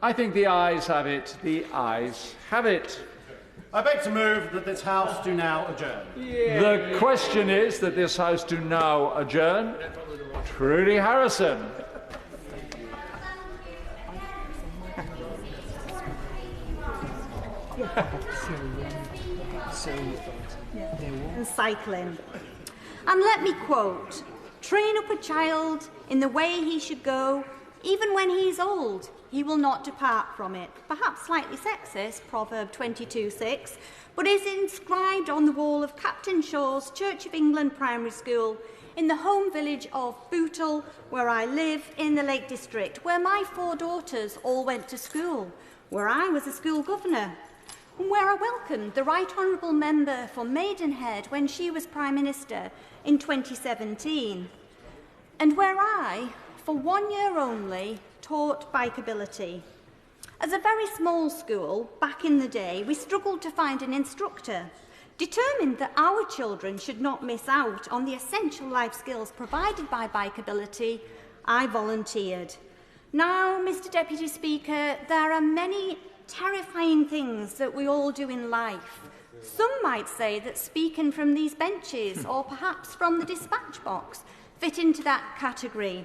I think the ayes have it. The ayes have it. I beg to move that this House do now adjourn. The question is that this House do now adjourn. Trudy Harrison. And cycling. And let me quote, "Train up a child in the way he should go, even when he is old, he will not depart from it." Perhaps slightly sexist, Proverb 22:6, but is inscribed on the wall of Captain Shaw's Church of England Primary School in the home village of Bootle, where I live in the Lake District, where my 4 daughters all went to school, where I was a school governor, and where I welcomed the Right Honourable Member for Maidenhead when she was Prime Minister in 2017, and where I, for 1 year only, taught bikeability. As a very small school, back in the day, we struggled to find an instructor. Determined that our children should not miss out on the essential life skills provided by bikeability, I volunteered. Now, Mr. Deputy Speaker, there are many terrifying things that we all do in life. Some might say that speaking from these benches, or perhaps from the dispatch box, fit into that category.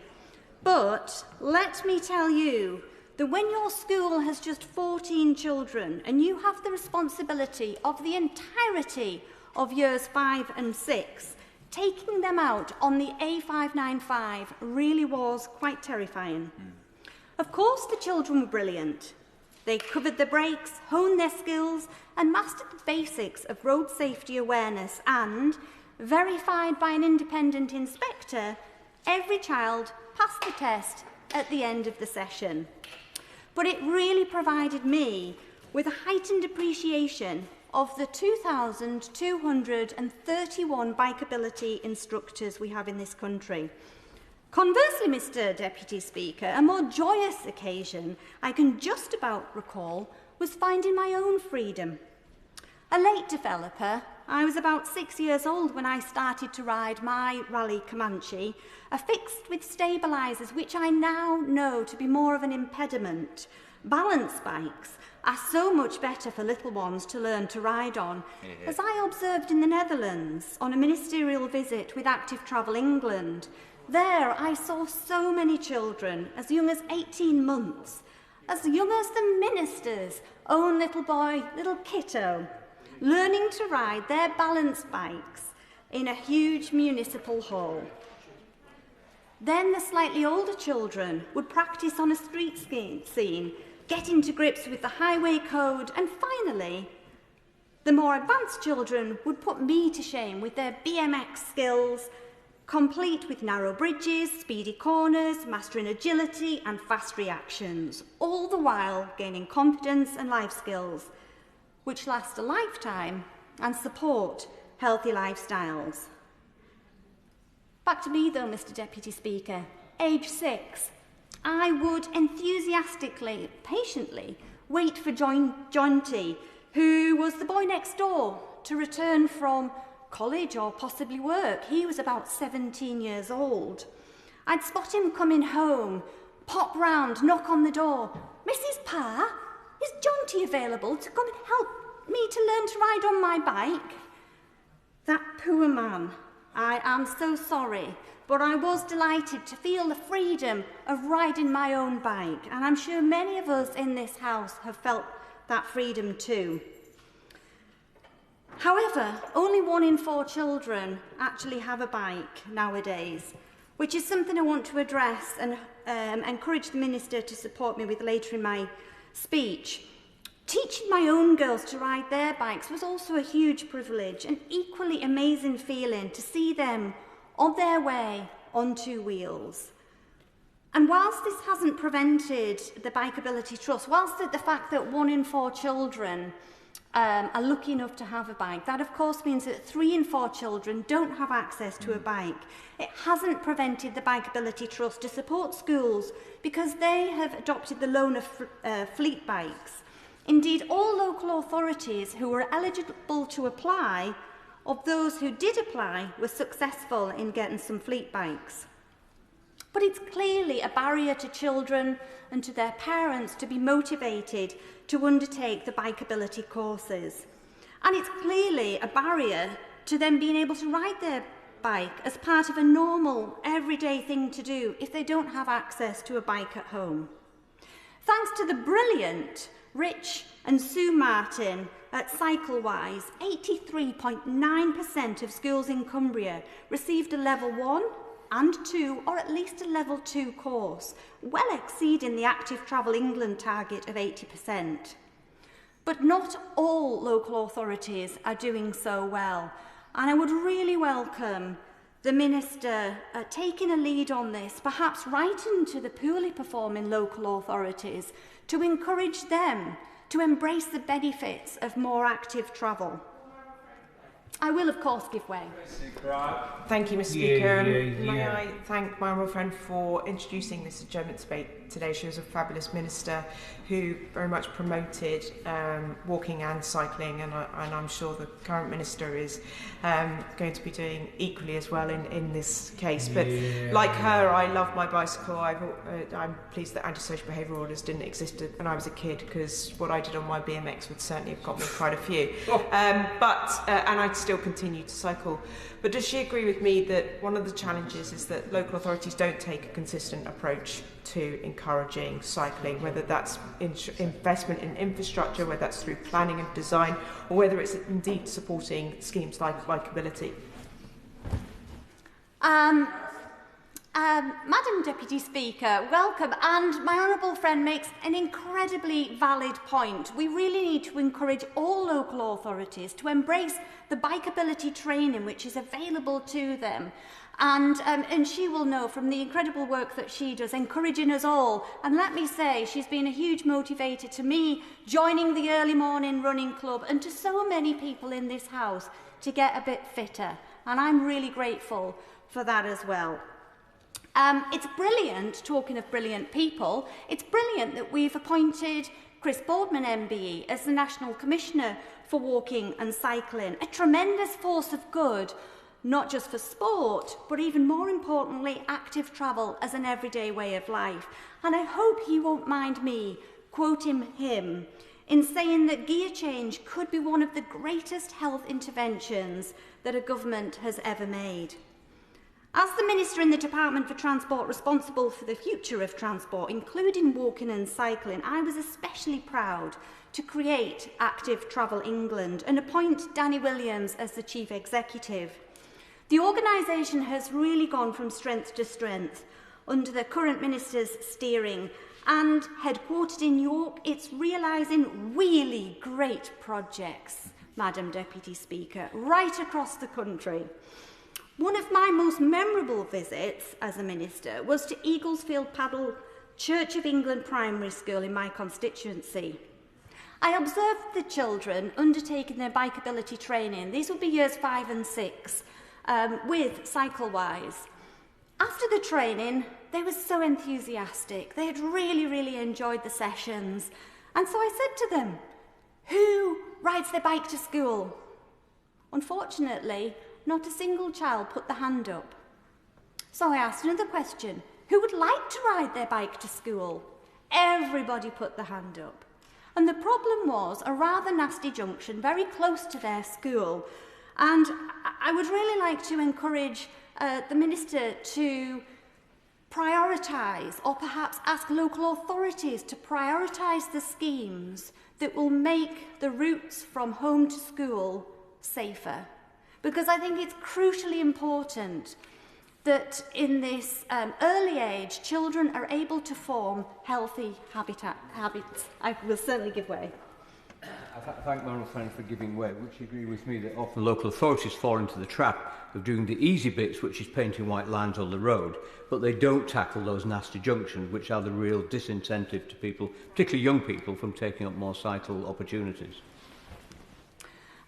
But let me tell you that when your school has just 14 children and you have the responsibility of the entirety of years 5 and 6, taking them out on the A595 really was quite terrifying. Of course, the children were brilliant. They covered the brakes, honed their skills, and mastered the basics of road safety awareness, and, verified by an independent inspector, every child passed the test at the end of the session. But it really provided me with a heightened appreciation of the 2,231 bikeability instructors we have in this country. Conversely, Mr. Deputy Speaker, a more joyous occasion I can just about recall was finding my own freedom. A late developer, I was about 6 years old when I started to ride my Rally Comanche, affixed with stabilisers, which I now know to be more of an impediment. Balance bikes are so much better for little ones to learn to ride on, as I observed in the Netherlands on a ministerial visit with Active Travel England. There I saw so many children as young as 18 months, as young as the minister's own little boy, little Kitto, learning to ride their balance bikes in a huge municipal hall. Then the slightly older children would practice on a street scene, getting to grips with the highway code, and finally, the more advanced children would put me to shame with their BMX skills, complete with narrow bridges, speedy corners, mastering agility and fast reactions, all the while gaining confidence and life skills, which last a lifetime and support healthy lifestyles. Back to me though, Mr. Deputy Speaker. Age 6, I would enthusiastically, patiently wait for Jonty, who was the boy next door, to return from college or possibly work. He was about 17 years old. I'd spot him coming home, pop round, knock on the door. "Mrs. Parr, is Jonty available to come and help me to learn to ride on my bike?" That poor man. I am so sorry, but I was delighted to feel the freedom of riding my own bike, and I'm sure many of us in this house have felt that freedom too. However, only 1 in 4 children actually have a bike nowadays, which is something I want to address and encourage the Minister to support me with later in my speech. Teaching my own girls to ride their bikes was also a huge privilege, an equally amazing feeling to see them on their way on 2 wheels. And whilst this hasn't prevented the Bikeability Trust, whilst the fact that 1 in 4 children are lucky enough to have a bike, that of course means that 3 in 4 children don't have access to a bike. It hasn't prevented the Bikeability Trust to support schools because they have adopted the loan of fleet bikes. Indeed, all local authorities who were eligible to apply, of those who did apply, were successful in getting some fleet bikes. But it's clearly a barrier to children and to their parents to be motivated to undertake the bikeability courses. And it's clearly a barrier to them being able to ride their bike as part of a normal, everyday thing to do if they don't have access to a bike at home. Thanks to the brilliant Rich and Sue Martin at CycleWise, 83.9% of schools in Cumbria received a level 1 and 2 or at least a level 2 course, well exceeding the Active Travel England target of 80%. But not all local authorities are doing so well, and I would really welcome the Minister taking a lead on this, perhaps writing to the poorly performing local authorities to encourage them to embrace the benefits of more active travel. I will, of course, give way. Thank you, Mr. Speaker. May I thank my honourable friend for introducing this adjournment debate today. She was a fabulous minister who very much promoted walking and cycling, and I'm sure the current minister is going to be doing equally as well in this case. But like her, I love my bicycle. I'm pleased that antisocial behaviour orders didn't exist when I was a kid, because what I did on my BMX would certainly have got me quite a few. And I'd still continue to cycle. But does she agree with me that one of the challenges is that local authorities don't take a consistent approach to encouraging cycling, whether that's investment in infrastructure, whether that's through planning and design, or whether it's indeed supporting schemes like bikeability? Madam Deputy Speaker, welcome. And my honourable friend makes an incredibly valid point. We really need to encourage all local authorities to embrace the bikeability training which is available to them. And she will know from the incredible work that she does, encouraging us all. And let me say, she's been a huge motivator to me, joining the early morning running club, and to so many people in this house to get a bit fitter. And I'm really grateful for that as well. It's brilliant, talking of brilliant people, it's brilliant that we've appointed Chris Boardman MBE as the National Commissioner for Walking and Cycling, a tremendous force of good, not just for sport, but even more importantly, active travel as an everyday way of life. And I hope he won't mind me quoting him in saying that gear change could be one of the greatest health interventions that a government has ever made. As the Minister in the Department for Transport responsible for the future of transport, including walking and cycling, I was especially proud to create Active Travel England and appoint Danny Williams as the Chief Executive. The organisation has really gone from strength to strength under the current Minister's steering, and headquartered in York, it's realising really great projects, Madam Deputy Speaker, right across the country. One of my most memorable visits as a minister was to Eaglesfield Paddle Church of England Primary School in my constituency. I observed the children undertaking their bikeability training. These would be years 5 and 6 with CycleWise. After the training, they were so enthusiastic. They had really enjoyed the sessions. And so I said to them, who rides their bike to school? Unfortunately, not a single child put the hand up. So I asked another question. Who would like to ride their bike to school? Everybody put the hand up. And the problem was a rather nasty junction very close to their school. And I would really like to encourage the Minister to prioritise, or perhaps ask local authorities to prioritise the schemes that will make the routes from home to school safer. Because I think it's crucially important that in this early age, children are able to form healthy habits. I will certainly give way. I thank my honourable friend for giving way. Would you agree with me that often local authorities fall into the trap of doing the easy bits, which is painting white lines on the road, but they don't tackle those nasty junctions, which are the real disincentive to people, particularly young people, from taking up more cycle opportunities?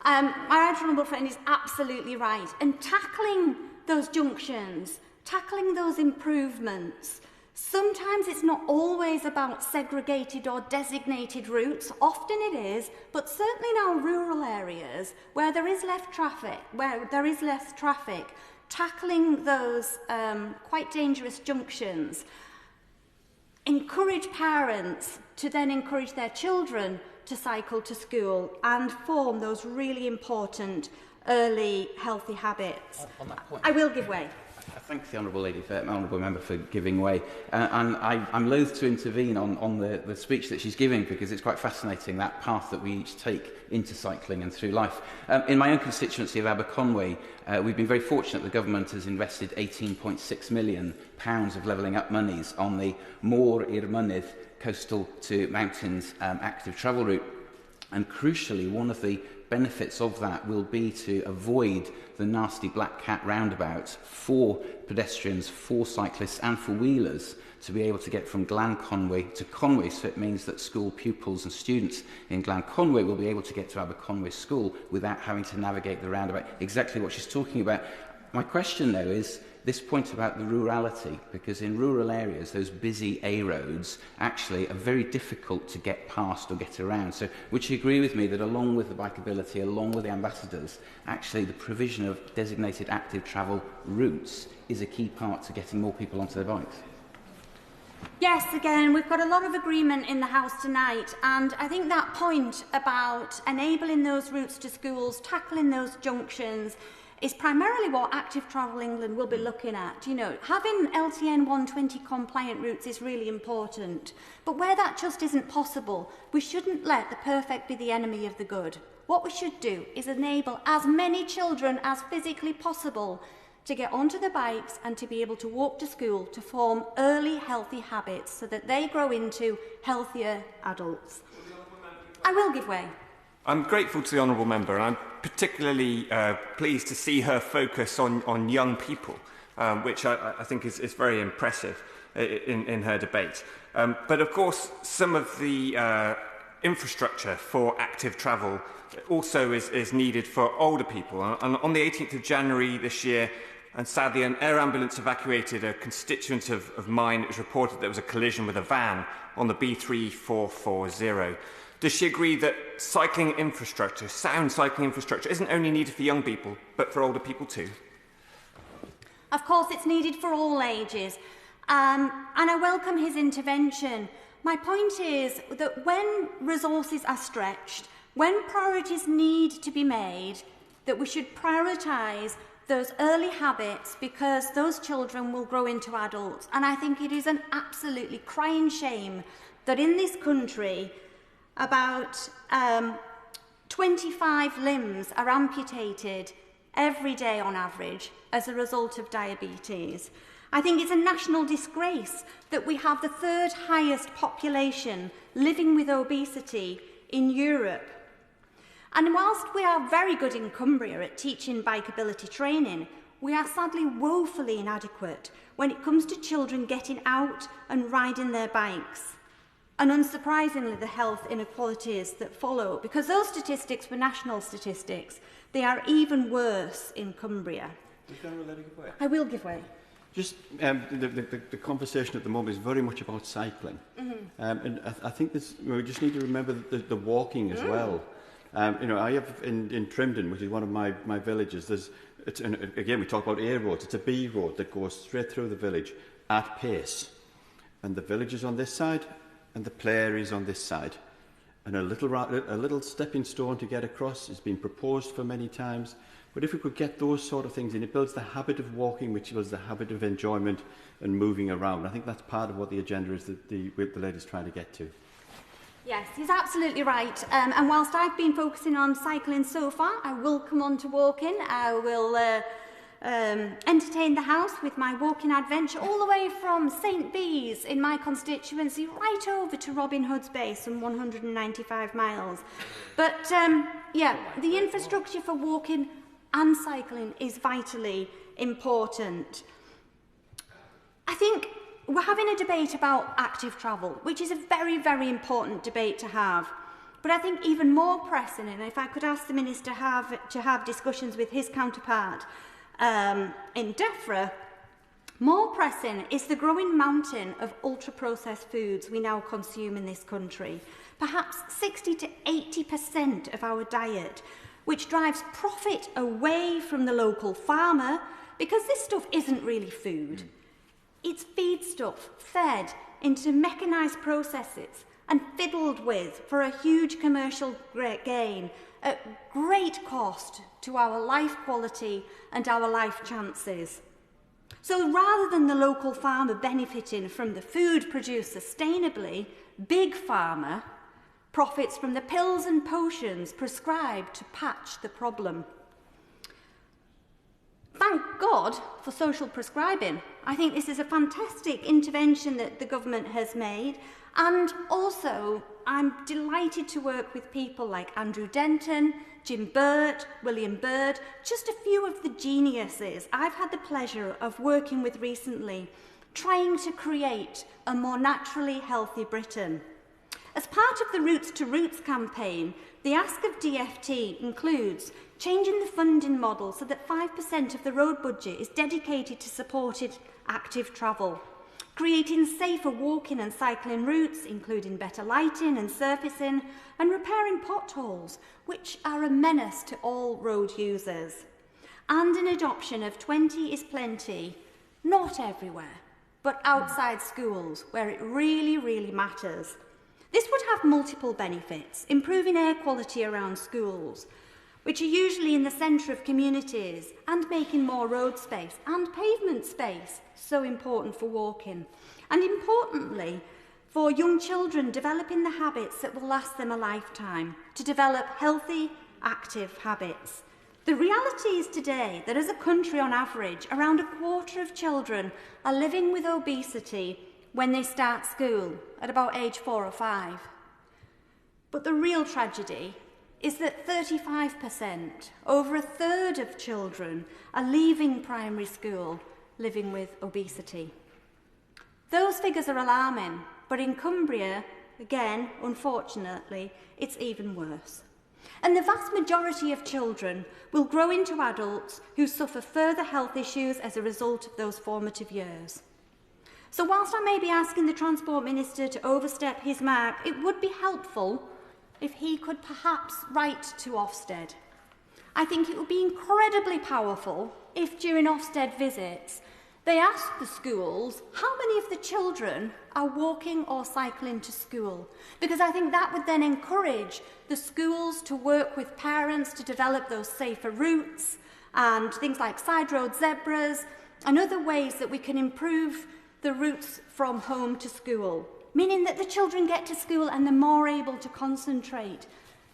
My honourable friend is absolutely right. And tackling those junctions, tackling those improvements, sometimes it's not always about segregated or designated routes. Often it is, but certainly in our rural areas where there is less traffic, tackling those quite dangerous junctions, encourage parents to then encourage their children to cycle to school and form those really important early healthy habits. On that point, I will give way. I thank the Honourable Member for giving way. And I'm loath to intervene on the speech that she's giving, because it's quite fascinating, that path that we each take into cycling and through life. In my own constituency of Aberconwy, we've been very fortunate the government has invested £18.6 million of levelling up monies on the Môr i'r Mynydd coastal to mountains active travel route. And crucially, one of the benefits of that will be to avoid the nasty Black Cat roundabouts for pedestrians, for cyclists and for wheelers to be able to get from Glanconwy to Conwy. So it means that school pupils and students in Glanconwy will be able to get to Aberconwy School without having to navigate the roundabout. Exactly what she's talking about. My question, though, is this point about the rurality, because in rural areas, those busy A roads actually are very difficult to get past or get around. So would you agree with me that along with the bikeability, along with the ambassadors, actually the provision of designated active travel routes is a key part to getting more people onto their bikes? Yes, again, we've got a lot of agreement in the House tonight, and I think that point about enabling those routes to schools, tackling those junctions, is primarily what Active Travel England will be looking at. You know, having LTN 120 compliant routes is really important, but where that just isn't possible, we shouldn't let the perfect be the enemy of the good. What we should do is enable as many children as physically possible to get onto the bikes and to be able to walk to school, to form early healthy habits so that they grow into healthier adults. I will give way. I'm grateful to the Honourable Member, and I'm particularly pleased to see her focus on young people, which I think is very impressive in her debate. But of course, some of the infrastructure for active travel also is needed for older people. And on the 18th of January this year, and sadly, an air ambulance evacuated a constituent of mine. It was reported there was a collision with a van on the B3440. Does she agree that cycling infrastructure, sound cycling infrastructure, isn't only needed for young people, but for older people too? Of course, it's needed for all ages, and I welcome his intervention. My point is that when resources are stretched, when priorities need to be made, that we should prioritise those early habits, because those children will grow into adults. And I think it is an absolutely crying shame that in this country, about 25 limbs are amputated every day on average as a result of diabetes. I think it's a national disgrace that we have the third highest population living with obesity in Europe. And whilst we are very good in Cumbria at teaching bikeability training, we are sadly woefully inadequate when it comes to children getting out and riding their bikes. And unsurprisingly, the health inequalities that follow, because those statistics were national statistics, they are even worse in Cumbria. I will give way. Just the conversation at the moment is very much about cycling. And I think we just need to remember the walking as well. You know, I have in Trimden, which is one of my villages, again, we talk about A roads. It's a B road that goes straight through the village at pace. And the village is on this side, and the play area is on this side. And a little stepping stone to get across has been proposed for many times. But if we could get those sort of things in, it builds the habit of walking, which builds the habit of enjoyment and moving around. I think that's part of what the agenda is that the lady's trying to get to. Yes, he's absolutely right. And whilst I've been focusing on cycling so far, I will come on to walking. I will entertain the House with my walking adventure all the way from St Bees in my constituency right over to Robin Hood's base, some 195 miles. But yeah, the infrastructure for walking and cycling is vitally important. I think we're having a debate about active travel, which is a very, very important debate to have. But I think even more pressing, and if I could ask the Minister to have discussions with his counterpart in DEFRA, more pressing is the growing mountain of ultra-processed foods we now consume in this country. Perhaps 60 to 80% of our diet, which drives profit away from the local farmer because this stuff isn't really food. It's feedstuff fed into mechanised processes and fiddled with for a huge commercial gain at great cost to our life quality and our life chances. So rather than the local farmer benefiting from the food produced sustainably, Big Pharma profits from the pills and potions prescribed to patch the problem. Thank God for social prescribing. I think this is a fantastic intervention that the government has made, and also I'm delighted to work with people like Andrew Denton, Jim Burt, William Bird, just a few of the geniuses I've had the pleasure of working with recently, trying to create a more naturally healthy Britain. As part of the Roots to Roots campaign, the ask of DFT includes changing the funding model so that 5% of the road budget is dedicated to supported active travel, creating safer walking and cycling routes, including better lighting and surfacing, and repairing potholes, which are a menace to all road users, and an adoption of 20 is plenty, not everywhere, but outside schools, where it really, really matters. This would have multiple benefits, improving air quality around schools, which are usually in the centre of communities, and making more road space and pavement space, so important for walking. And importantly, for young children developing the habits that will last them a lifetime, to develop healthy, active habits. The reality is today that as a country on average, around a quarter of children are living with obesity when they start school at about age 4 or 5. But the real tragedy is that 35%, over a third of children, are leaving primary school living with obesity. Those figures are alarming, but in Cumbria, again, unfortunately, it's even worse. And the vast majority of children will grow into adults who suffer further health issues as a result of those formative years. So whilst I may be asking the Transport Minister to overstep his mark, it would be helpful if he could perhaps write to Ofsted. I think it would be incredibly powerful if during Ofsted visits they asked the schools how many of the children are walking or cycling to school, because I think that would then encourage the schools to work with parents to develop those safer routes and things like side road zebras and other ways that we can improve the routes from home to school, meaning that the children get to school and they're more able to concentrate,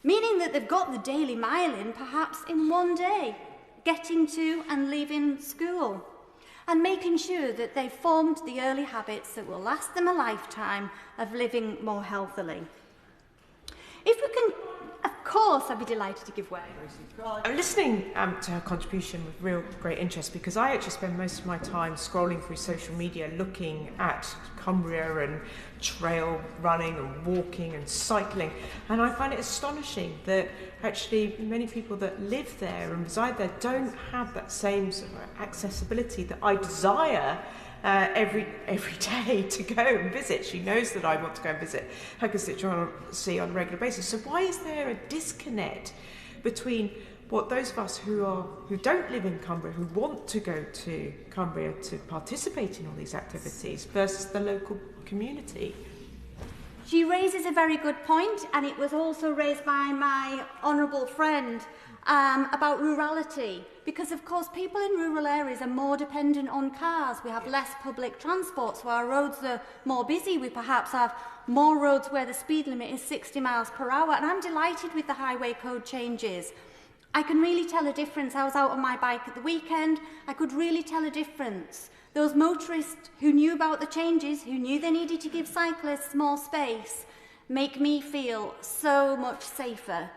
meaning that they've got the daily mile in perhaps in one day, getting to and leaving school, and making sure that they've formed the early habits that will last them a lifetime of living more healthily. If we can, of course, I'd be delighted to give way. I'm listening to her contribution with real great interest, because I actually spend most of my time scrolling through social media looking at Cumbria and trail running and walking and cycling, and I find it astonishing that actually many people that live there and reside there don't have that same sort of accessibility that I desire every day to go and visit. She knows that I want to go and visit her constituency on a regular basis. So why is there a disconnect between what those of us who don't live in Cumbria, who want to go to Cumbria to participate in all these activities, versus the local community? She raises a very good point, and it was also raised by my honourable friend about rurality, because of course people in rural areas are more dependent on cars. We have less public transport, so our roads are more busy. We perhaps have more roads where the speed limit is 60 miles per hour, and I'm delighted with the highway code changes. I can really tell a difference. I was out on my bike at the weekend. I could really tell a difference. Those motorists who knew about the changes, who knew they needed to give cyclists more space, make me feel so much safer.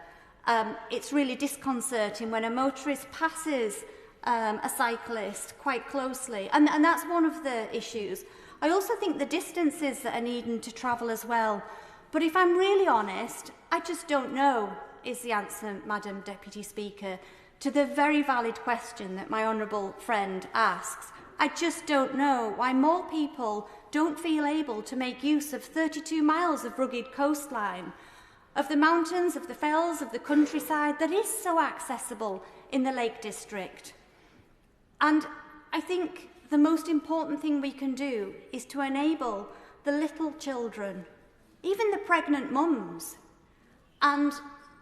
It's really disconcerting when a motorist passes a cyclist quite closely, and that's one of the issues. I also think the distances that are needed to travel as well. But if I'm really honest, I just don't know, is the answer, Madam Deputy Speaker, to the very valid question that my honourable friend asks. I just don't know why more people don't feel able to make use of 32 miles of rugged coastline, of the mountains, of the fells, of the countryside that is so accessible in the Lake District. And I think the most important thing we can do is to enable the little children, even the pregnant mums, and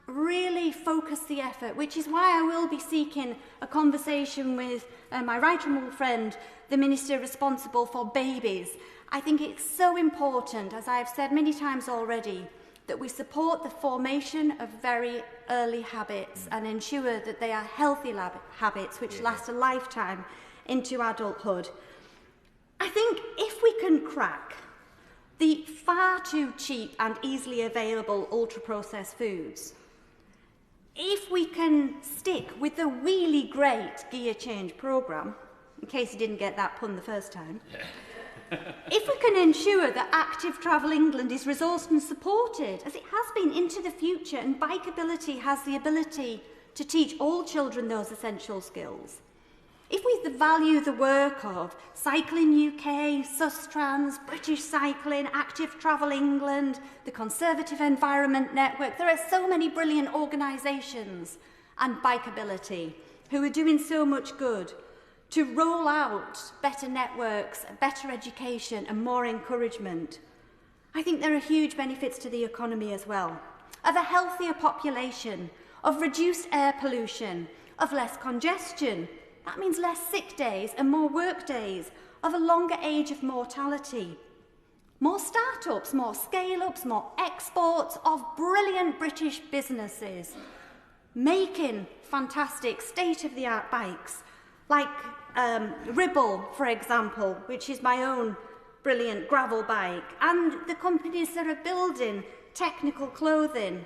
really focus the effort, which is why I will be seeking a conversation with my right honourable friend, the Minister responsible for babies. I think it's so important, as I've said many times already, that we support the formation of very early habits and ensure that they are healthy habits which last a lifetime into adulthood. I think if we can crack the far too cheap and easily available ultra-processed foods, if we can stick with the really great gear change programme, in case you didn't get that pun the first time, if we can ensure that Active Travel England is resourced and supported, as it has been into the future, and Bikeability has the ability to teach all children those essential skills, if we value the work of Cycling UK, Sustrans, British Cycling, Active Travel England, the Conservative Environment Network, there are so many brilliant organisations, and Bikeability, who are doing so much good to roll out better networks, better education and more encouragement. I think there are huge benefits to the economy as well, of a healthier population, of reduced air pollution, of less congestion. That means less sick days and more work days, of a longer age of mortality. More start-ups, more scale-ups, more exports of brilliant British businesses making fantastic state-of-the-art bikes, like Ribble, for example, which is my own brilliant gravel bike, and the companies that are building technical clothing,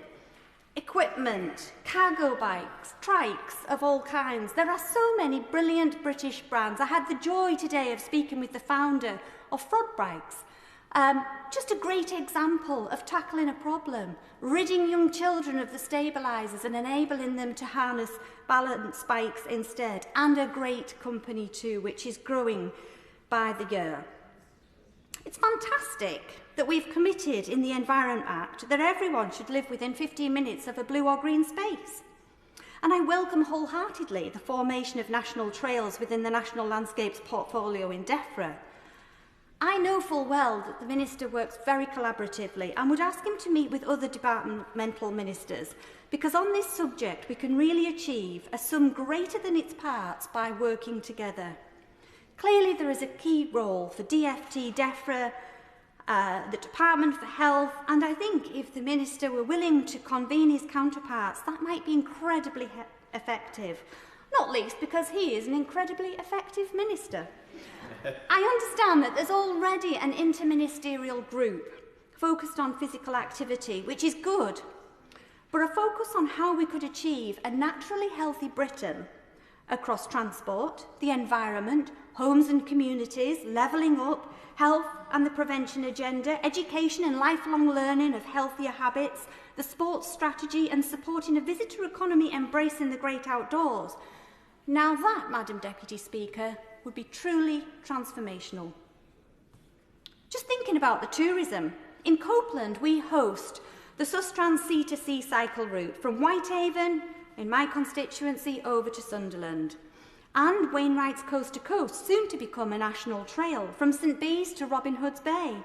equipment, cargo bikes, trikes of all kinds. There are so many brilliant British brands. I had the joy today of speaking with the founder of Frod Bikes. Just a great example of tackling a problem, ridding young children of the stabilisers and enabling them to harness balance bikes instead, and a great company too, which is growing by the year. It's fantastic that we've committed in the Environment Act that everyone should live within 15 minutes of a blue or green space. And I welcome wholeheartedly the formation of national trails within the National Landscapes portfolio in DEFRA. I know full well that the Minister works very collaboratively and would ask him to meet with other departmental ministers, because on this subject we can really achieve a sum greater than its parts by working together. Clearly there is a key role for DFT, DEFRA, the Department for Health, and I think if the Minister were willing to convene his counterparts, that might be incredibly effective, not least because he is an incredibly effective Minister. I understand that there's already an interministerial group focused on physical activity, which is good, but a focus on how we could achieve a naturally healthy Britain across transport, the environment, homes and communities, levelling up, health and the prevention agenda, education and lifelong learning of healthier habits, the sports strategy and supporting a visitor economy embracing the great outdoors. Now that, Madam Deputy Speaker, would be truly transformational. Just thinking about the tourism, in Copeland we host the Sustrans Sea-to-Sea cycle route from Whitehaven, in my constituency, over to Sunderland, and Wainwright's Coast to Coast, soon to become a national trail, from St Bees to Robin Hood's Bay.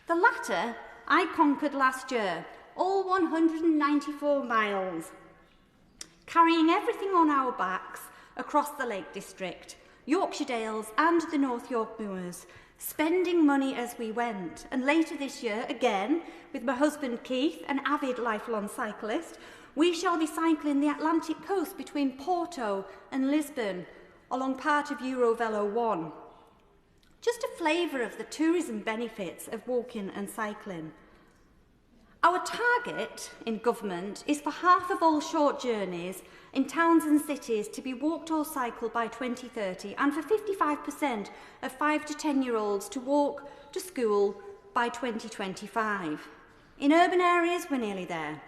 The latter I conquered last year, all 194 miles, carrying everything on our backs across the Lake District, Yorkshire Dales and the North York Moors, spending money as we went. And later this year, again, with my husband Keith, an avid lifelong cyclist, we shall be cycling the Atlantic coast between Porto and Lisbon, along part of Eurovelo 1. Just a flavour of the tourism benefits of walking and cycling. Our target in government is for half of all short journeys in towns and cities to be walked or cycled by 2030, and for 55% of 5 to 10-year-olds to walk to school by 2025. In urban areas, we're nearly there.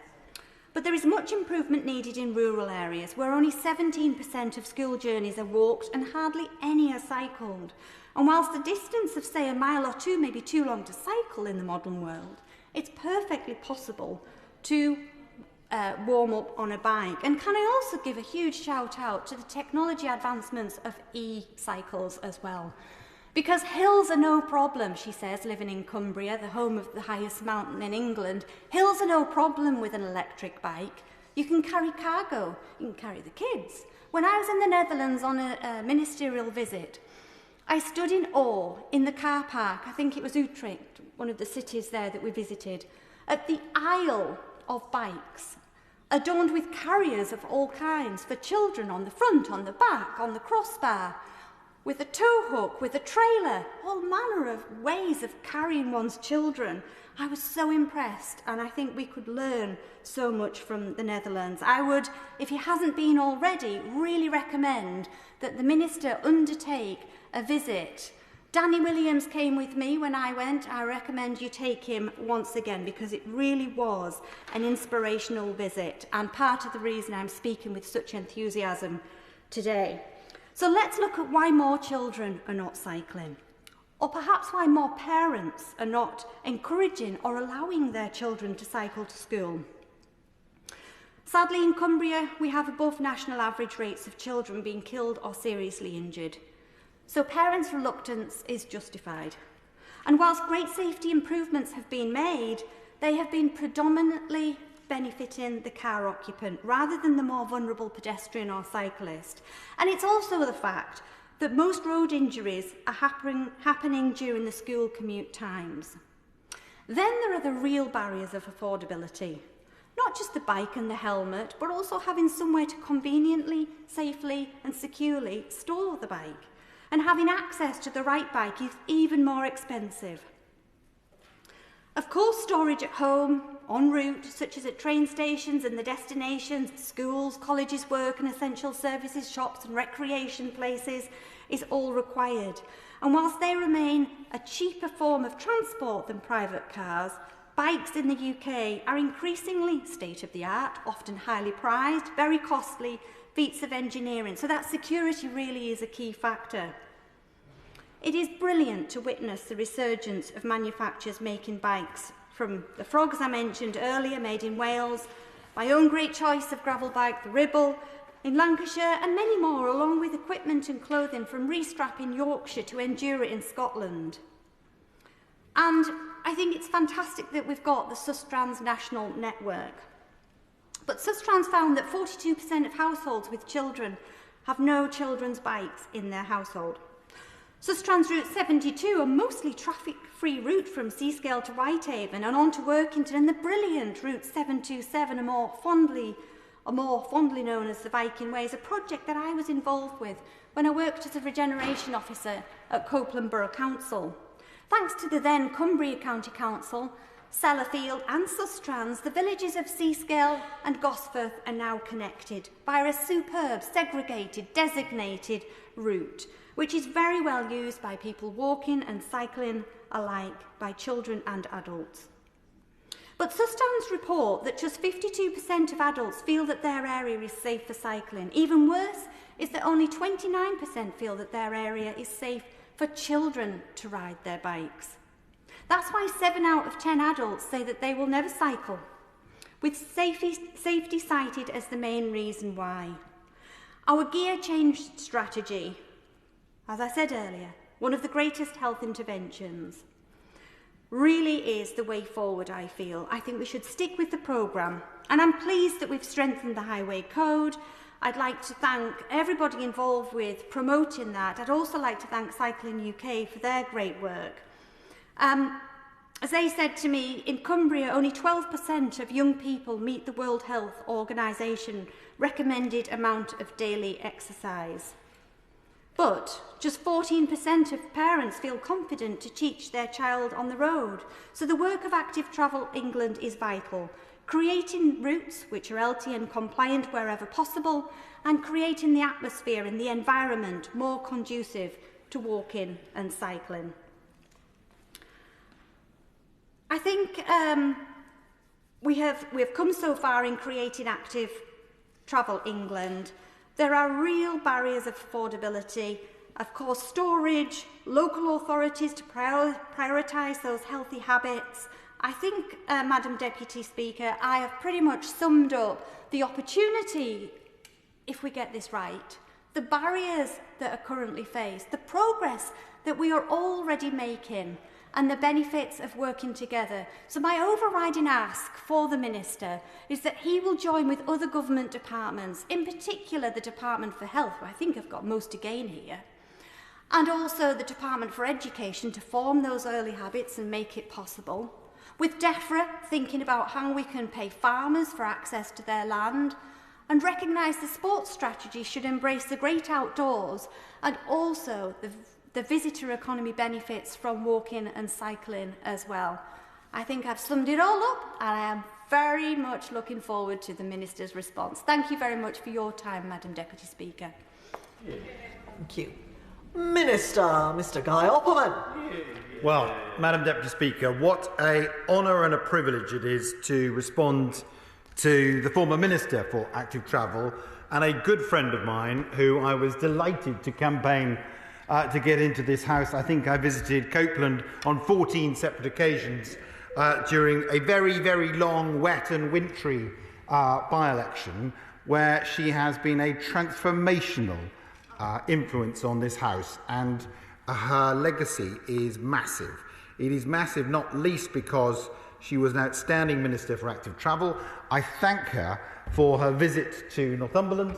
But there is much improvement needed in rural areas, where only 17% of school journeys are walked and hardly any are cycled. And whilst the distance of, say, a mile or two may be too long to cycle in the modern world, it's perfectly possible to warm up on a bike. And can I also give a huge shout out to the technology advancements of e-cycles as well? Because hills are no problem, she says, living in Cumbria, the home of the highest mountain in England. Hills are no problem with an electric bike. You can carry cargo, you can carry the kids. When I was in the Netherlands on a ministerial visit, I stood in awe in the car park, I think it was Utrecht, one of the cities there that we visited, at the aisle of bikes, adorned with carriers of all kinds for children on the front, on the back, on the crossbar, with a tow hook, with a trailer, all manner of ways of carrying one's children. I was so impressed, and I think we could learn so much from the Netherlands. I would, if he hasn't been already, really recommend that the Minister undertake a visit. Danny Williams came with me when I went. I recommend you take him once again, because it really was an inspirational visit and part of the reason I'm speaking with such enthusiasm today. So let's look at why more children are not cycling, or perhaps why more parents are not encouraging or allowing their children to cycle to school. Sadly, in Cumbria, we have above national average rates of children being killed or seriously injured. So parents' reluctance is justified. And whilst great safety improvements have been made, they have been predominantly benefiting the car occupant rather than the more vulnerable pedestrian or cyclist. And it's also the fact that most road injuries are happening during the school commute times. Then there are the real barriers of affordability. Not just the bike and the helmet, but also having somewhere to conveniently, safely and securely store the bike. And having access to the right bike is even more expensive. Of course, storage at home, en route, such as at train stations and the destinations, schools, colleges, work and essential services, shops and recreation places is all required. And whilst they remain a cheaper form of transport than private cars, bikes in the UK are increasingly state-of-the-art, often highly prized, very costly feats of engineering. So that security really is a key factor. It is brilliant to witness the resurgence of manufacturers making bikes, from the Frogs I mentioned earlier, made in Wales, my own great choice of gravel bike, the Ribble, in Lancashire, and many more, along with equipment and clothing from Restrap in Yorkshire to Endura in Scotland. And I think it's fantastic that we've got the Sustrans National Network. But Sustrans found that 42% of households with children have no children's bikes in their household. Sustrans Route 72, a mostly traffic-free route from Seascale to Whitehaven and on to Workington, and the brilliant Route 727, a more fondly known as the Viking Way, is a project that I was involved with when I worked as a regeneration officer at Copeland Borough Council. Thanks to the then Cumbria County Council, Sellafield and Sustrans, the villages of Seascale and Gosforth are now connected by a superb, segregated, designated route, which is very well used by people walking and cycling alike, by children and adults. But Sustrans report that just 52% of adults feel that their area is safe for cycling. Even worse is that only 29% feel that their area is safe for children to ride their bikes. That's why 7 out of 10 adults say that they will never cycle, with safety cited as the main reason why. Our gear change strategy, as I said earlier, one of the greatest health interventions, really is the way forward, I feel. I think we should stick with the programme, and I'm pleased that we've strengthened the highway code. I'd like to thank everybody involved with promoting that. I'd also like to thank Cycling UK for their great work. As they said to me, in Cumbria, only 12% of young people meet the World Health Organisation recommended amount of daily exercise. But just 14% of parents feel confident to teach their child on the road. So the work of Active Travel England is vital, creating routes which are LTN compliant wherever possible, and creating the atmosphere and the environment more conducive to walking and cycling. I think we have come so far in creating Active Travel England. There are real barriers of affordability, of course storage, local authorities to prioritise those healthy habits, I think, Madam Deputy Speaker, I have pretty much summed up the opportunity, if we get this right, the barriers that are currently faced, the progress that we are already making, and the benefits of working together. So my overriding ask for the Minister is that he will join with other government departments, in particular the Department for Health, who I think have got most to gain here, and also the Department for Education to form those early habits and make it possible. With DEFRA thinking about how we can pay farmers for access to their land, and recognise the sports strategy should embrace the great outdoors and also the visitor economy benefits from walking and cycling as well. I think I've summed it all up, and I am very much looking forward to the Minister's response. Thank you very much for your time, Madam Deputy Speaker. Thank you. Minister, Mr. Guy Opperman. Well, Madam Deputy Speaker, what an honour and a privilege it is to respond to the former Minister for Active Travel and a good friend of mine who I was delighted to campaign to get into this House. I think I visited Copeland on 14 separate occasions during a very, very long, wet and wintry by-election where she has been a transformational influence on this House, and her legacy is massive. It is massive not least because she was an outstanding Minister for Active Travel. I thank her for her visit to Northumberland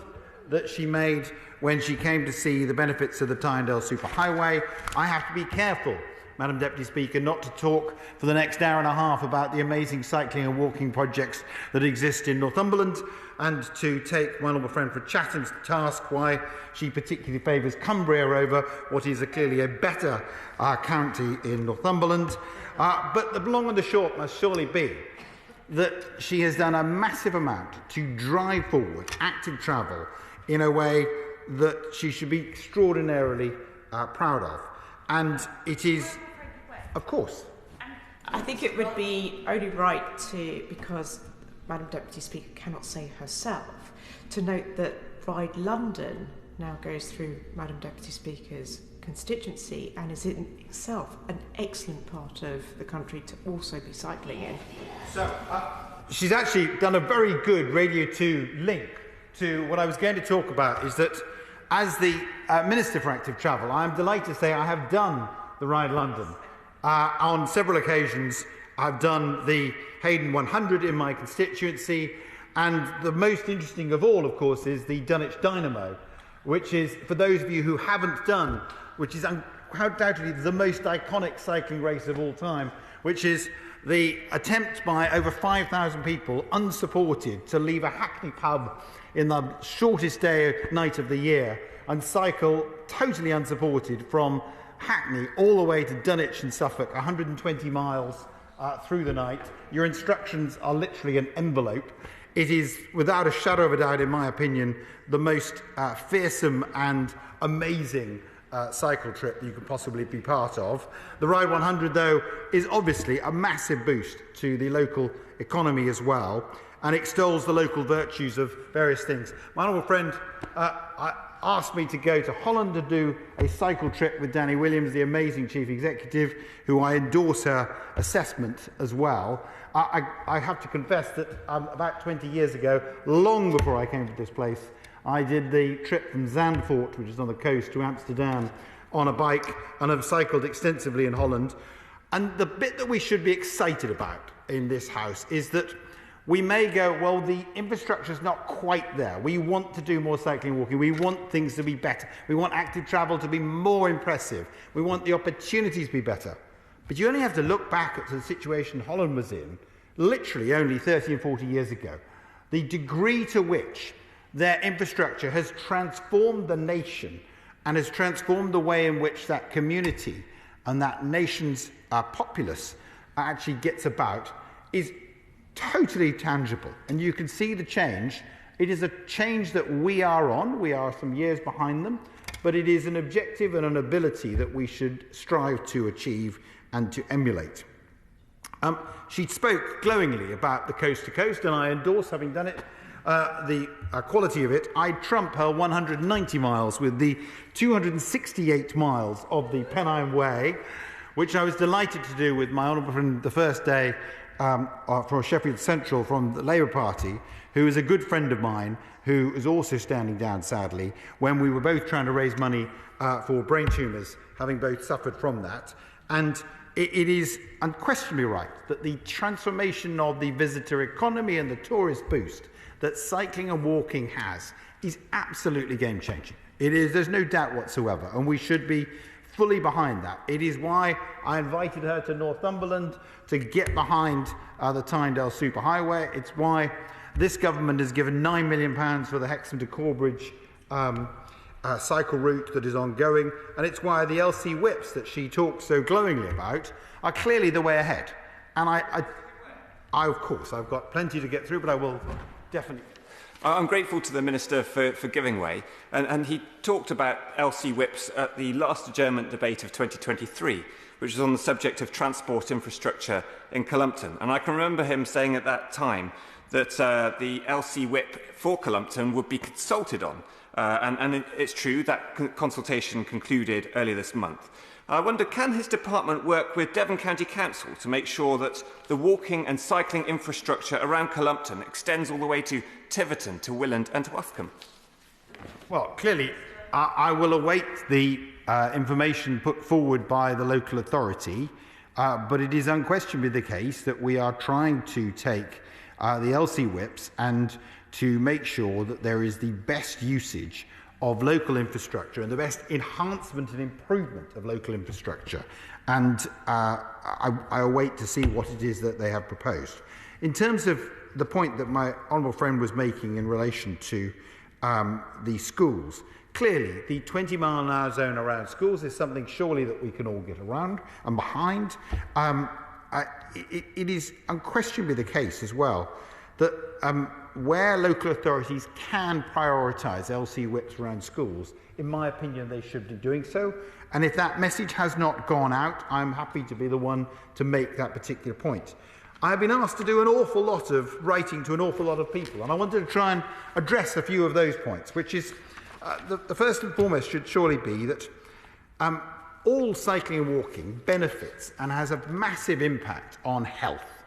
that she made when she came to see the benefits of the Tynedale Superhighway. I have to be careful, Madam Deputy Speaker, not to talk for the next hour and a half about the amazing cycling and walking projects that exist in Northumberland, and to take my honourable friend for Chatham's task why she particularly favours Cumbria over what is clearly a better county in Northumberland. But the long and the short must surely be that she has done a massive amount to drive forward active travel in a way that she should be extraordinarily proud of. And it is, of course. I think it would be only right to, because Madam Deputy Speaker cannot say herself, to note that Ride London now goes through Madam Deputy Speaker's constituency and is in itself an excellent part of the country to also be cycling in. So she's actually done a very good Radio 2 link to what I was going to talk about, is that as the Minister for Active Travel, I am delighted to say I have done the Ride London. On several occasions, I've done the Hayden 100 in my constituency, and the most interesting of all, of course, is the Dunwich Dynamo, which is, for those of you who haven't done, which is undoubtedly the most iconic cycling race of all time, which is the attempt by over 5,000 people, unsupported, to leave a Hackney pub in the shortest night of the year and cycle totally unsupported from Hackney all the way to Dunwich in Suffolk, 120 miles through the night. Your instructions are literally an envelope. It is, without a shadow of a doubt, in my opinion, the most fearsome and amazing cycle trip you could possibly be part of. The Ride 100, though, is obviously a massive boost to the local economy as well, and extols the local virtues of various things. My honourable friend asked me to go to Holland to do a cycle trip with Danny Williams, the amazing Chief Executive, who I endorse her assessment as well. I have to confess that about 20 years ago, long before I came to this place, I did the trip from Zandvoort, which is on the coast, to Amsterdam on a bike, and have cycled extensively in Holland. And the bit that we should be excited about in this House is that we may go, well, the infrastructure's not quite there. We want to do more cycling and walking. We want things to be better. We want active travel to be more impressive. We want the opportunities to be better. But you only have to look back at the situation Holland was in, literally only 30 and 40 years ago. The degree to which their infrastructure has transformed the nation and has transformed the way in which that community and that nation's populace actually gets about is totally tangible. And you can see the change. It is a change that we are on. We are some years behind them, but it is an objective and an ability that we should strive to achieve and to emulate. She spoke glowingly about the coast to coast, and I endorse, having done it, the quality of it. I trump her 190 miles with the 268 miles of the Pennine Way, which I was delighted to do with my honourable friend the first day from Sheffield Central from the Labour Party, who is a good friend of mine, who is also standing down, sadly, when we were both trying to raise money for brain tumours, having both suffered from that. And it is unquestionably right that the transformation of the visitor economy and the tourist boost that cycling and walking has is absolutely game-changing. There's no doubt whatsoever, and we should be fully behind that. It is why I invited her to Northumberland to get behind the Tynedale Superhighway. It's why this government has given £9 million for the Hexham to Corbridge cycle route that is ongoing, and it's why the LC whips that she talks so glowingly about are clearly the way ahead. And I of course, I've got plenty to get through, but I will definitely... I'm grateful to the Minister for giving way, and he talked about LC whips at the last adjournment debate of 2023, which was on the subject of transport infrastructure in Columpton. And I can remember him saying at that time that the LC whip for Columpton would be consulted on, and it's true that consultation concluded earlier this month. I wonder, can his department work with Devon County Council to make sure that the walking and cycling infrastructure around Columpton extends all the way to Tiverton, to Willand and to Uffcombe? Well, clearly, I will await the information put forward by the local authority, but it is unquestionably the case that we are trying to take the LC whips and to make sure that there is the best usage of local infrastructure and the best enhancement and improvement of local infrastructure. And I await to see what it is that they have proposed. In terms of the point that my honourable friend was making in relation to the schools, clearly the 20-mile-an-hour zone around schools is something surely that we can all get around and behind. It is unquestionably the case as well that where local authorities can prioritise LC whips around schools, in my opinion, they should be doing so. And if that message has not gone out, I'm happy to be the one to make that particular point. I've been asked to do an awful lot of writing to an awful lot of people, and I wanted to try and address a few of those points, which is the first and foremost should surely be that all cycling and walking benefits and has a massive impact on health.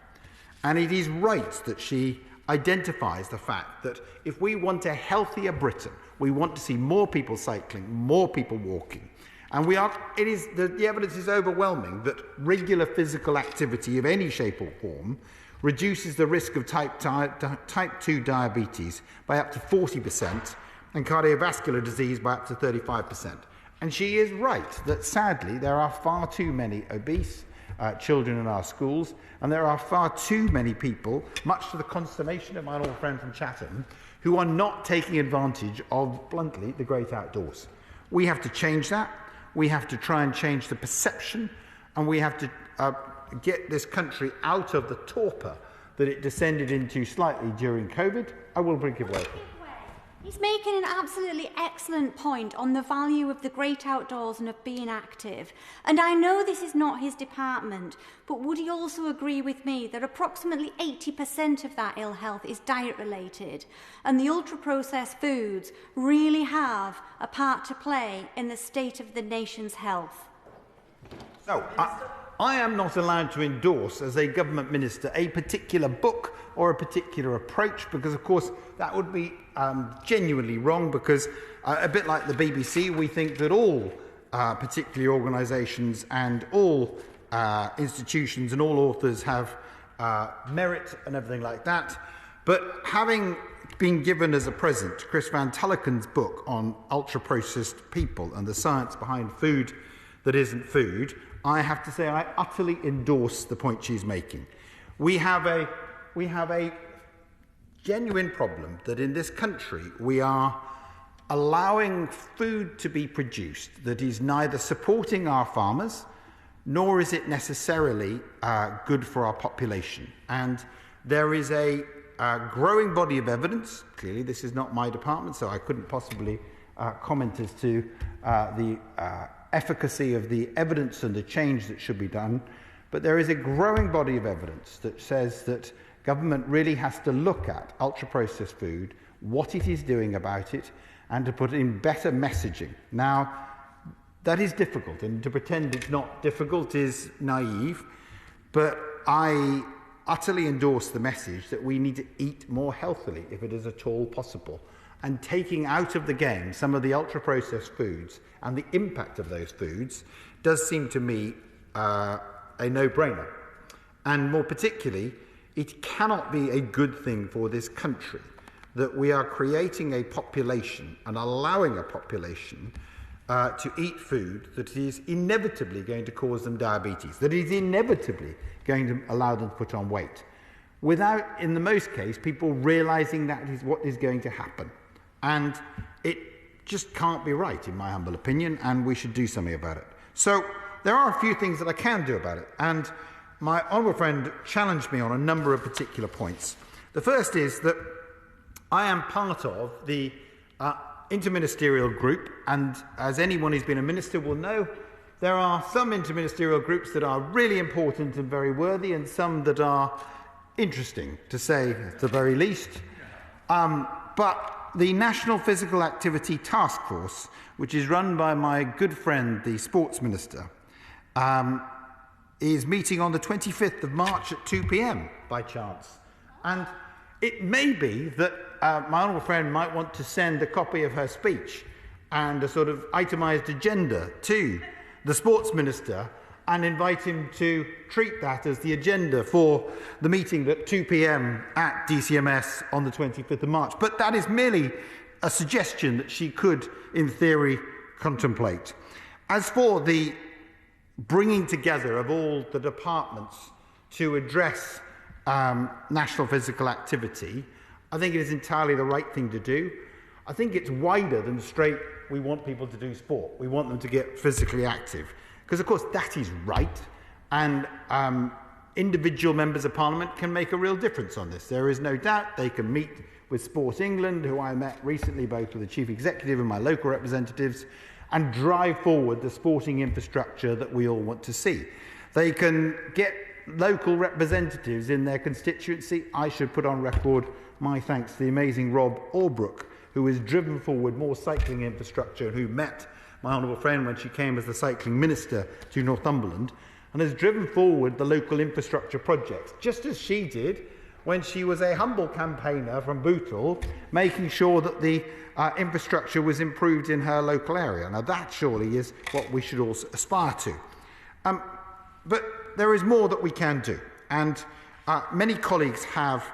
And it is right that she identifies the fact that if we want a healthier Britain, we want to see more people cycling, more people walking. And the evidence is overwhelming that regular physical activity of any shape or form reduces the risk of type 2 diabetes by up to 40% and cardiovascular disease by up to 35%. And she is right that sadly there are far too many obese children in our schools, and there are far too many people, much to the consternation of my old friend from Chatham, who are not taking advantage of, bluntly, the great outdoors. We have to change that. We have to try and change the perception, and we have to get this country out of the torpor that it descended into slightly during COVID. I will bring it away. He's making an absolutely excellent point on the value of the great outdoors and of being active. And I know this is not his department, but would he also agree with me that approximately 80% of that ill health is diet-related, and the ultra-processed foods really have a part to play in the state of the nation's health? No, I am not allowed to endorse, as a government minister, a particular book or a particular approach, because, of course, that would be genuinely wrong, because a bit like the BBC, we think that all particular organisations and all institutions and all authors have merit and everything like that. But having been given as a present Chris Van Tulleken's book on ultra-processed people and the science behind food that isn't food, I have to say I utterly endorse the point she's making. We have a genuine problem that in this country we are allowing food to be produced that is neither supporting our farmers nor is it necessarily good for our population. And there is a growing body of evidence. Clearly this is not my department, so I couldn't possibly comment as to the efficacy of the evidence and the change that should be done, but there is a growing body of evidence that says that government really has to look at ultra-processed food, what it is doing about it, and to put in better messaging. Now, that is difficult, and to pretend it's not difficult is naive, but I utterly endorse the message that we need to eat more healthily if it is at all possible, and taking out of the game some of the ultra-processed foods and the impact of those foods does seem to me a no-brainer. And more particularly, it cannot be a good thing for this country that we are creating a population and allowing a population to eat food that is inevitably going to cause them diabetes, that is inevitably going to allow them to put on weight, without, in the most case, people realising that is what is going to happen. And it just can't be right, in my humble opinion, and we should do something about it. So there are a few things that I can do about it, and my honourable friend challenged me on a number of particular points. The first is that I am part of the interministerial group, and as anyone who's been a minister will know, there are some interministerial groups that are really important and very worthy, and some that are interesting, to say at the very least. But the National Physical Activity Task Force, which is run by my good friend, the Sports Minister, is meeting on the 25th of March at 2 p.m, by chance. And it may be that my honourable friend might want to send a copy of her speech and a sort of itemised agenda to the Sports Minister and invite him to treat that as the agenda for the meeting at 2 p.m. at DCMS on the 25th of March. But that is merely a suggestion that she could, in theory, contemplate. As for the bringing together of all the departments to address national physical activity, I think it is entirely the right thing to do. I think it's wider than straight, we want people to do sport. We want them to get physically active. Because, of course, that is right. And individual members of Parliament can make a real difference on this. There is no doubt they can meet with Sport England, who I met recently, both with the Chief Executive and my local representatives, and drive forward the sporting infrastructure that we all want to see. They can get local representatives in their constituency. I should put on record my thanks to the amazing Rob Albrook, who has driven forward more cycling infrastructure, who met my honourable friend when she came as the cycling minister to Northumberland, and has driven forward the local infrastructure projects, just as she did when she was a humble campaigner from Bootle, making sure that the infrastructure was improved in her local area. Now that surely is what we should all aspire to. But there is more that we can do, and many colleagues have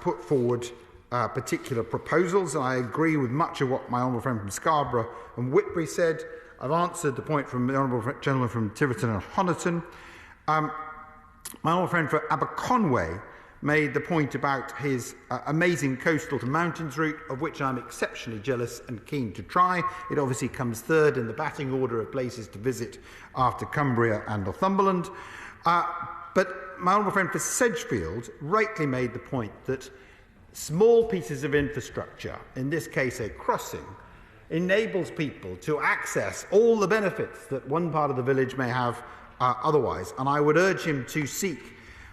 put forward particular proposals, and I agree with much of what my honourable friend from Scarborough and Whitby said. I've answered the point from the honourable gentleman from Tiverton and Honiton. My honourable friend for Aberconway made the point about his amazing coastal to mountains route, of which I'm exceptionally jealous and keen to try. It obviously comes third in the batting order of places to visit after Cumbria and Northumberland. But my honourable friend for Sedgefield rightly made the point that small pieces of infrastructure, in this case a crossing, enables people to access all the benefits that one part of the village may have otherwise. And I would urge him to seek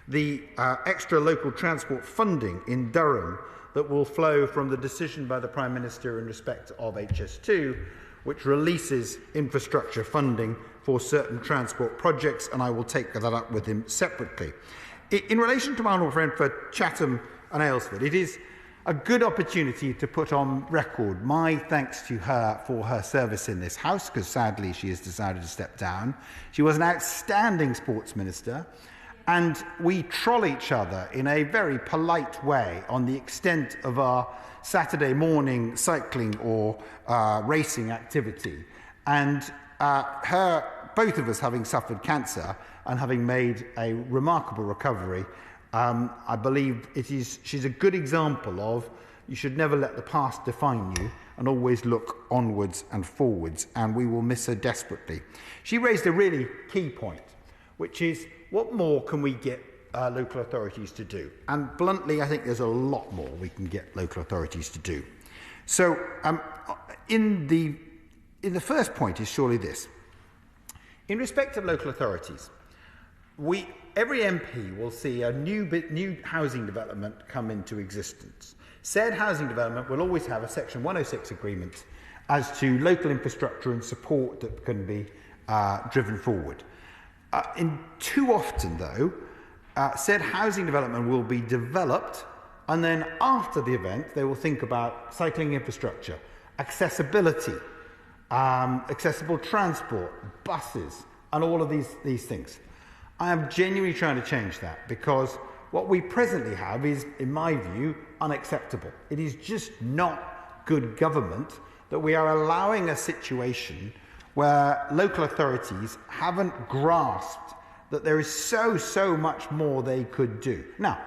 the extra local transport funding in Durham that will flow from the decision by the Prime Minister in respect of HS2, which releases infrastructure funding for certain transport projects, and I will take that up with him separately. In relation to my honourable friend for Chatham and Aylesford, it is a good opportunity to put on record my thanks to her for her service in this House, because sadly she has decided to step down. She was an outstanding sports minister, and we troll each other in a very polite way on the extent of our Saturday morning cycling or racing activity. And both of us having suffered cancer and having made a remarkable recovery, I believe she's a good example of you should never let the past define you and always look onwards and forwards, and we will miss her desperately. She raised a really key point, which is what more can we get local authorities to do? And bluntly, I think there's a lot more we can get local authorities to do. So in the first point is surely this. In respect of local authorities, every MP will see a new housing development come into existence. Said housing development will always have a Section 106 agreement as to local infrastructure and support that can be driven forward. Too often, though, said housing development will be developed, and then after the event, they will think about cycling infrastructure, accessibility, accessible transport, buses, and all of these things. I am genuinely trying to change that, because what we presently have is, in my view, unacceptable. It is just not good government that we are allowing a situation where local authorities haven't grasped that there is so much more they could do. Now,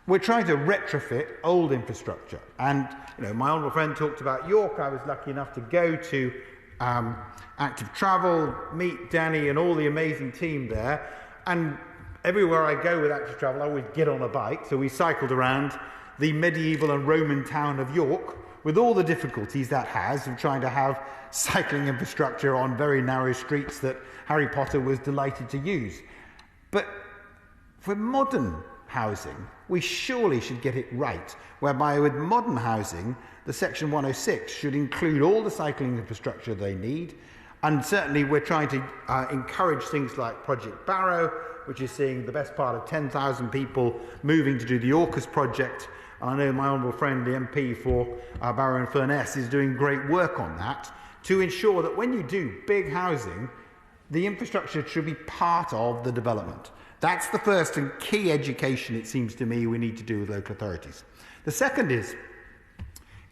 we're trying to retrofit old infrastructure. And, my honourable friend talked about York. I was lucky enough to go to Active Travel, meet Danny and all the amazing team there. And everywhere I go with Active Travel, I always get on a bike. So we cycled around the medieval and Roman town of York, with all the difficulties that has of trying to have cycling infrastructure on very narrow streets that Harry Potter was delighted to use. But for modern housing, we surely should get it right, whereby with modern housing, the Section 106 should include all the cycling infrastructure they need. And certainly we're trying to encourage things like Project Barrow, which is seeing the best part of 10,000 people moving to do the AUKUS project. And I know my honourable friend, the MP for Barrow and Furness, is doing great work on that to ensure that when you do big housing, the infrastructure should be part of the development. That's the first and key education, it seems to me, we need to do with local authorities. The second is,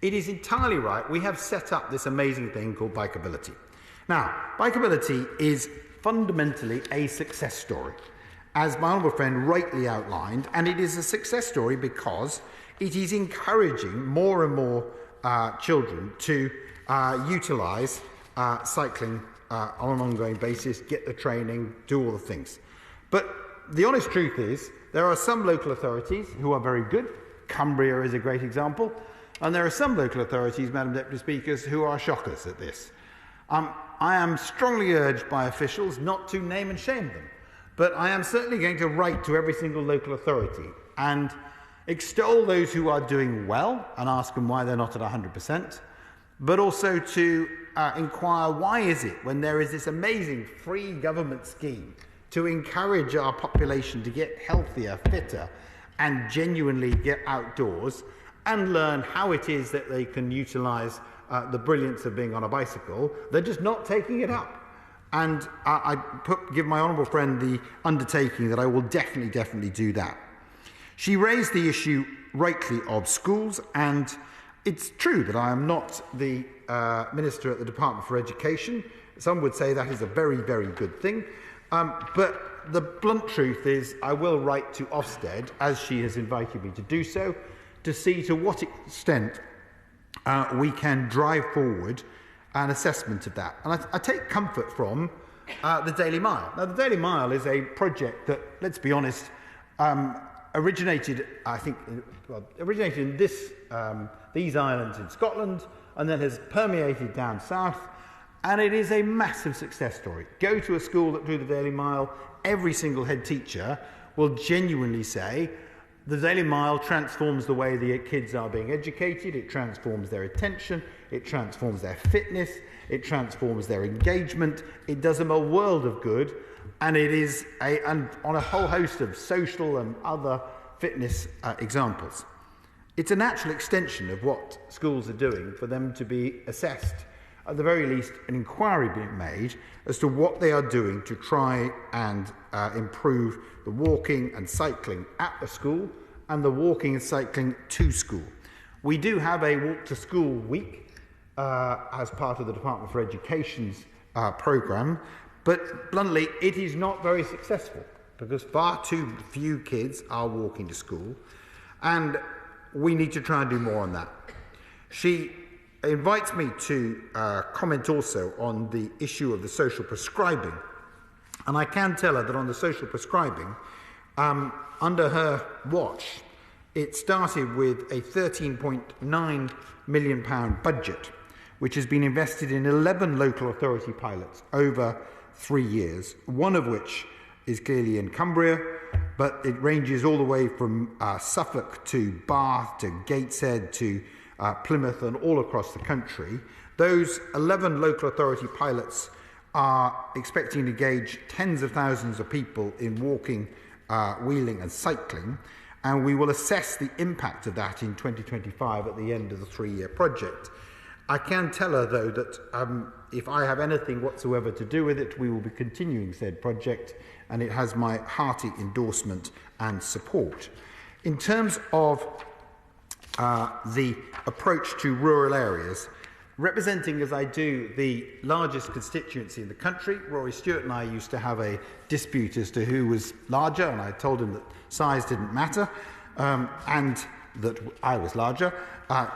it is entirely right, we have set up this amazing thing called bikeability. Now, bikeability is fundamentally a success story, as my honourable friend rightly outlined, and it is a success story because it is encouraging more and more children to utilise cycling on an ongoing basis, get the training, do all the things. But the honest truth is, there are some local authorities who are very good. Cumbria is a great example. And there are some local authorities, Madam Deputy Speakers, who are shockers at this. I am strongly urged by officials not to name and shame them. But I am certainly going to write to every single local authority and extol those who are doing well and ask them why they're not at 100%, but also to inquire why is it when there is this amazing free government scheme to encourage our population to get healthier, fitter, and genuinely get outdoors and learn how it is that they can utilise the brilliance of being on a bicycle, they're just not taking it up. And I give my honourable friend the undertaking that I will definitely do that. She raised the issue rightly of schools, and it's true that I am not the Minister at the Department for Education. Some would say that is a very good thing. But the blunt truth is I will write to Ofsted, as she has invited me to do so, to see to what extent we can drive forward an assessment of that. And I take comfort from the Daily Mile. Now, the Daily Mile is a project that, let's be honest, originated in these islands in Scotland and then has permeated down south, and it is a massive success story. Go to a school that do the Daily Mile, every single head teacher will genuinely say the Daily Mile transforms the way the kids are being educated, it transforms their attention, it transforms their fitness, it transforms their engagement, it does them a world of good, and it is on a whole host of social and other fitness examples. It's a natural extension of what schools are doing for them to be assessed, at the very least an inquiry being made as to what they are doing to try and improve the walking and cycling at the school and the walking and cycling to school. We do have a Walk to School week as part of the Department for Education's programme, but bluntly it is not very successful because far too few kids are walking to school, and we need to try and do more on that. She invites me to comment also on the issue of the social prescribing, and I can tell her that on the social prescribing, under her watch, it started with a £13.9 million budget, which has been invested in 11 local authority pilots over 3 years, one of which is clearly in Cumbria, but it ranges all the way from Suffolk to Bath to Gateshead to Plymouth and all across the country. Those 11 local authority pilots are expecting to engage tens of thousands of people in walking, wheeling and cycling, and we will assess the impact of that in 2025 at the end of the 3-year project. I can tell her, though, that if I have anything whatsoever to do with it, we will be continuing said project, and it has my hearty endorsement and support. In terms of the approach to rural areas, representing as I do the largest constituency in the country, Rory Stewart and I used to have a dispute as to who was larger, and I told him that size didn't matter, and that I was larger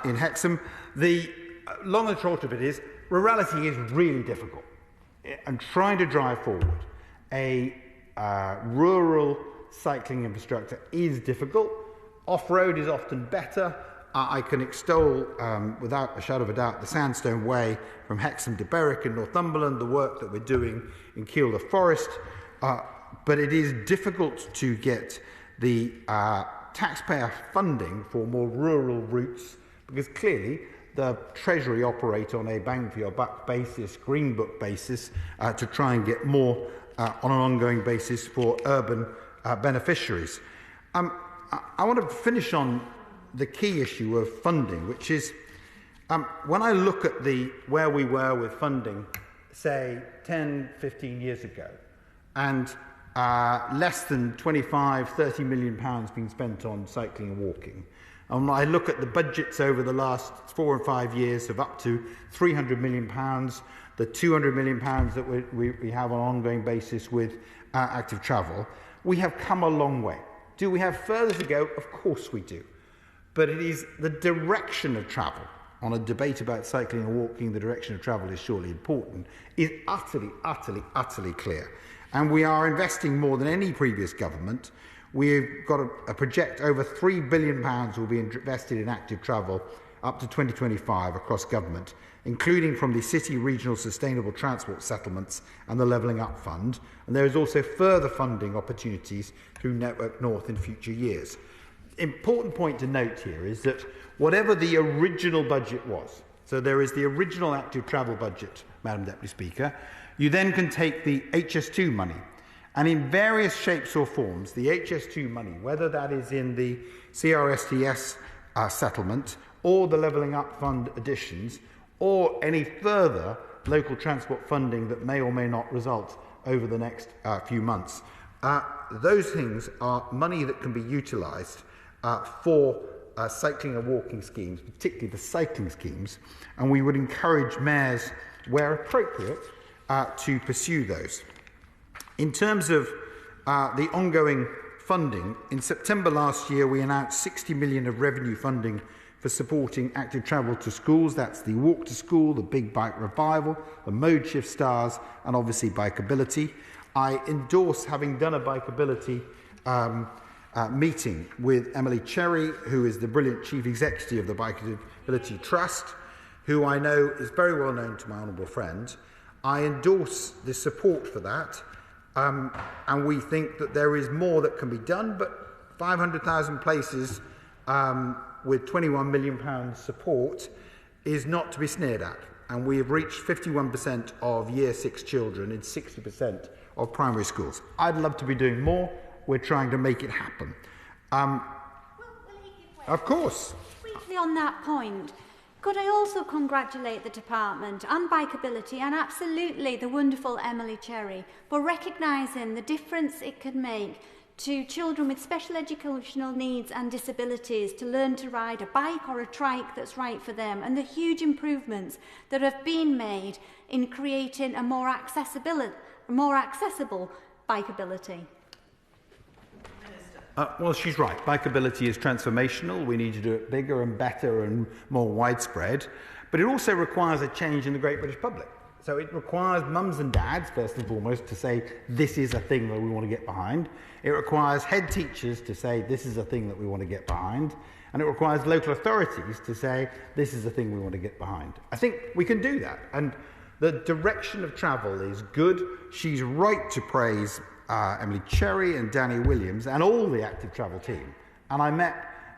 in Hexham. The long and short of it is, rurality is really difficult, and trying to drive forward a rural cycling infrastructure is difficult. Off-road is often better. I can extol, without a shadow of a doubt, the Sandstone Way from Hexham to Berwick in Northumberland, the work that we're doing in Kielder Forest, but it is difficult to get the taxpayer funding for more rural routes, because clearly the Treasury operate on a bang for your buck basis, Green Book basis, to try and get more on an ongoing basis for urban beneficiaries. I want to finish on the key issue of funding, which is when I look at where we were with funding, say 10, 15 years ago, and less than 25, 30 million pounds being spent on cycling and walking. And I look at the budgets over the last 4 or 5 years of up to 300 million pounds, the 200 million pounds that we have on an ongoing basis with active travel. We have come a long way. Do we have further to go? Of course we do. But it is the direction of travel. On a debate about cycling and walking, the direction of travel is surely important, is utterly, utterly, utterly clear. And we are investing more than any previous government. We've got a project over £3 billion will be invested in active travel up to 2025 across government, including from the City Regional Sustainable Transport Settlements and the Levelling Up Fund. And there is also further funding opportunities through Network North in future years. Important point to note here is that whatever the original budget was, so there is the original active travel budget, Madam Deputy Speaker, you then can take the HS2 money, and in various shapes or forms, the HS2 money, whether that is in the CRSTS settlement or the Levelling Up Fund additions, or any further local transport funding that may or may not result over the next few months, those things are money that can be utilised for cycling and walking schemes, particularly the cycling schemes, and we would encourage mayors, where appropriate, to pursue those. In terms of the ongoing funding, in September last year we announced 60 million of revenue funding for supporting active travel to schools. That's the Walk to School, the Big Bike Revival, the Mode Shift Stars, and obviously Bikeability. I endorse, having done a Bikeability meeting with Emily Cherry, who is the brilliant Chief Executive of the Bikeability Trust, who I know is very well known to my honourable friend. I endorse the support for that, and we think that there is more that can be done, but 500,000 places with £21 million support is not to be sneered at. And we have reached 51% of Year 6 children in 60% of primary schools. I'd love to be doing more. We're trying to make it happen. Of course. Briefly on that point, could I also congratulate the department and Bikeability and absolutely the wonderful Emily Cherry for recognising the difference it can make to children with special educational needs and disabilities to learn to ride a bike or a trike that's right for them, and the huge improvements that have been made in creating a more accessible Bikeability. Well, she's right. Bikeability is transformational. We need to do it bigger and better and more widespread. But it also requires a change in the great British public. So it requires mums and dads, first and foremost, to say this is a thing that we want to get behind. It requires head teachers to say this is a thing that we want to get behind. And it requires local authorities to say this is a thing we want to get behind. I think we can do that. And the direction of travel is good. She's right to praise Emily Cherry and Danny Williams and all the active travel team. And I met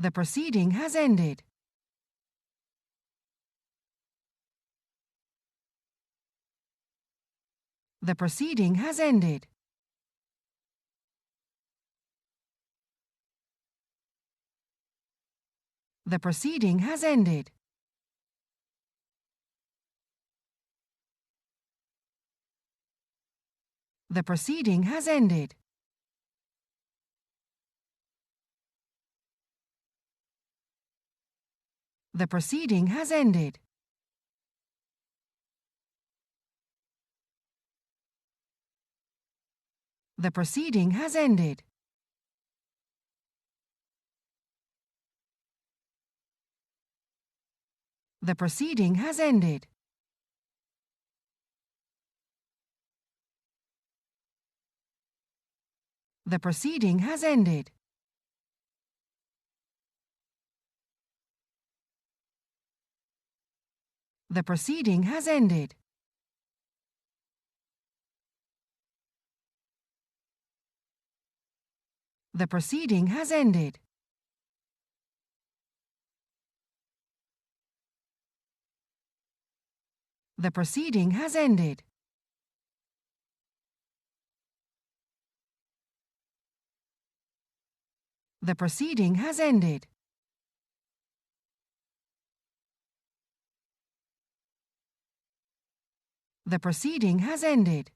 The proceeding has ended. The proceeding has ended. The proceeding has ended. The proceeding has ended. The proceeding has ended. The proceeding has ended. The proceeding has ended. The proceeding has ended. The proceeding has ended. The proceeding has ended. The proceeding has ended. The proceeding has ended. The proceeding has ended.